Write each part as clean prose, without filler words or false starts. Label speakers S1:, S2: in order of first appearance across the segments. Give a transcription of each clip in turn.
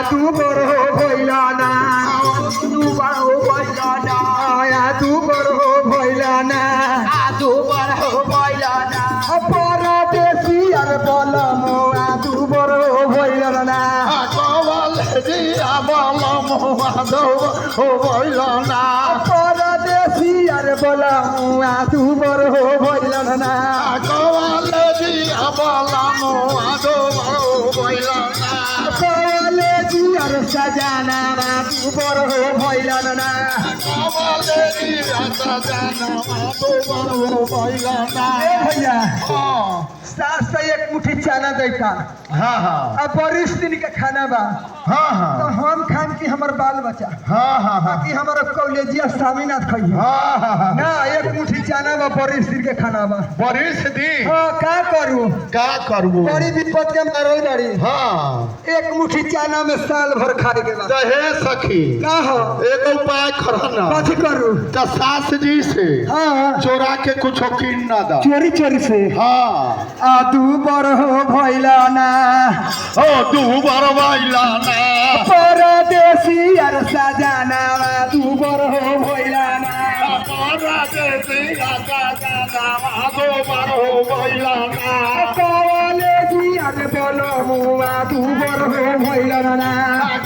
S1: तू बरो भैलाना तू बरो भैलाना तू बरो भैलाना तू बरो भैलाना परदेसी अर बलमो तू बरो भैलाना कवल दिया बलमो दो भैलाना परदेसी अर बलमो तू बरो भैलाना कवल दिया बलमो दो भैलाना सजाना तू बरो भैलाना भैया सास से एक मुट्ठी चाना देता।
S2: हाँ हाँ
S1: अब बरिश दिन के खाना बा।
S2: हाँ हाँ
S1: तो हम खान की हमार बाल बच्चा।
S2: हाँ हाँ हाँ
S1: कि हमारा कॉलेजिया स्वामीनाथ खाइए।
S2: हाँ हाँ हाँ
S1: ना एक मुट्ठी चाना बा बरिश दिन के खाना बा।
S2: बरिश दिन
S1: हाँ का करूँ बड़ी विपद के मारल बाड़ी।
S2: हाँ
S1: एक मुट्ठी चाना में साल भर खाए के बाद
S2: हे सखी
S1: का हो
S2: एक उपाय करना
S1: कथी करूँ
S2: का सास जी से
S1: हाँ
S2: चोरा के कुछ किन ना दा
S1: चोरी चोरी से
S2: हाँ
S1: तू बरो भैलाना
S2: ओ तू बरो भैलाना
S1: परदेसी अर सजाना तू बरो भैलाना
S2: परदेसी अर सजाना तू बरो भैलाना
S1: कवलेजी अर बलमुआ तू बरो भैलाना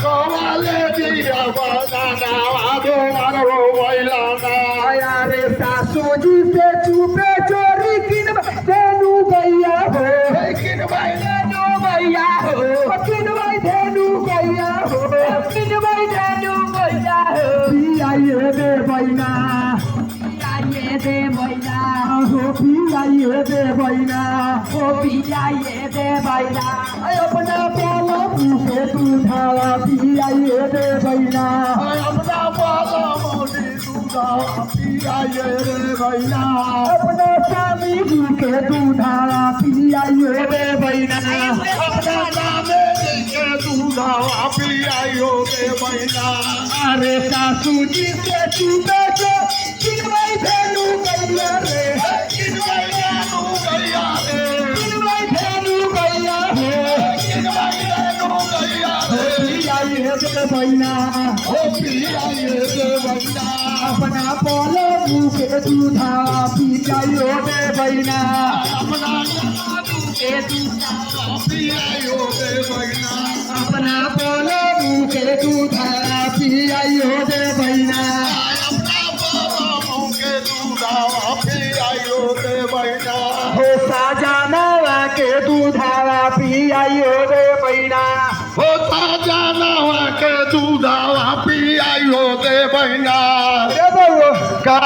S2: कवलेजी अर बलमुआ तू बरो भैलाना
S1: अरे सासू जी से चुपे चोरी किन देनु गैया हो
S2: किन भाई
S1: देनु गैया हो किन भाई देनु गैया हो किन भाई देनु गैया हो पियाए दे बैना पियाए दे बैना हो पियाए दे बैना हो पियाए दे बैना अपना पालो मुझे तू धावा पियाए दे बैना
S2: अपना पालो मुझे तू धावा पियाए दे बैना
S1: अपना स्वामी जी के दूधारा पियाइए रे बैना
S2: अपना नामे के दूधावा पियाइयो दे बैना
S1: अरे सासू जी से चूमे जो किनवाई भेलू गैया रे
S2: किनवाई भेलू गैया रे
S1: किनवाई भेलू गैया रे
S2: किनवाई भेलू गैया रे
S1: पियाइए रे बैना
S2: ओ पियाइए दे बैना
S1: अपना पोलो मुँह के दूधारा पियाइए रे बैना
S2: अपना मुँह के दूधारा पियाइयो दे बैना
S1: अपना पोलो मुँह के दूधारा पियाइए रे बैना हो साजाना के दूधावा पियाइयो रे बैना
S2: हो साजाना के दूधावा पियाइयो दे बैना
S1: रे बउआ
S2: का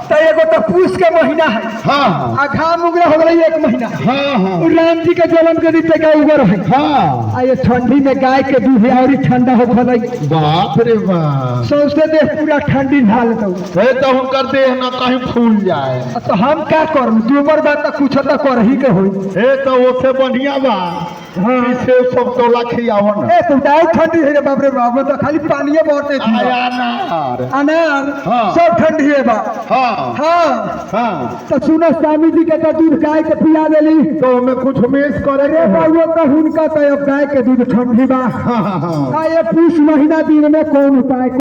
S1: तो एगो तो पूस के महीना है
S2: हाँ
S1: आ घाम उगला हो गई एक महीना
S2: हाँ हाँ
S1: उ राम जी के जन्म के दिन का उगर है
S2: हाँ
S1: आ ये ठंडी में गाय के दूध और ठंडा हो गई
S2: बाप रे बाप
S1: सौसे देह पूरा ठंडी ढाल दो
S2: हे तो हम कर दे ना कहीं फूल जाए
S1: तो हम क्या करूं दूबर बात तो कुछ तो कर ही के होई
S2: हे तो ओसे बढ़िया बा
S1: हाँ
S2: इसे सब तोला खियाव ना
S1: ए तो दाई ठंडी है रे बाप रे बाप तो खाली पानी बहुते
S2: आया नार
S1: अनार
S2: हाँ।
S1: सब ठंडी है बा
S2: हाँ
S1: हाँ
S2: हाँ
S1: तो सुनो स्वामी जी के तो दूध गाय के पिया देली
S2: तो हमें कुछ मिस करे
S1: रे बाबू तो उनका तो अब गाय के दूध ठंडी बा
S2: हाँ हाँ हाँ
S1: ये पूछ महीना दिन में कौन उपाय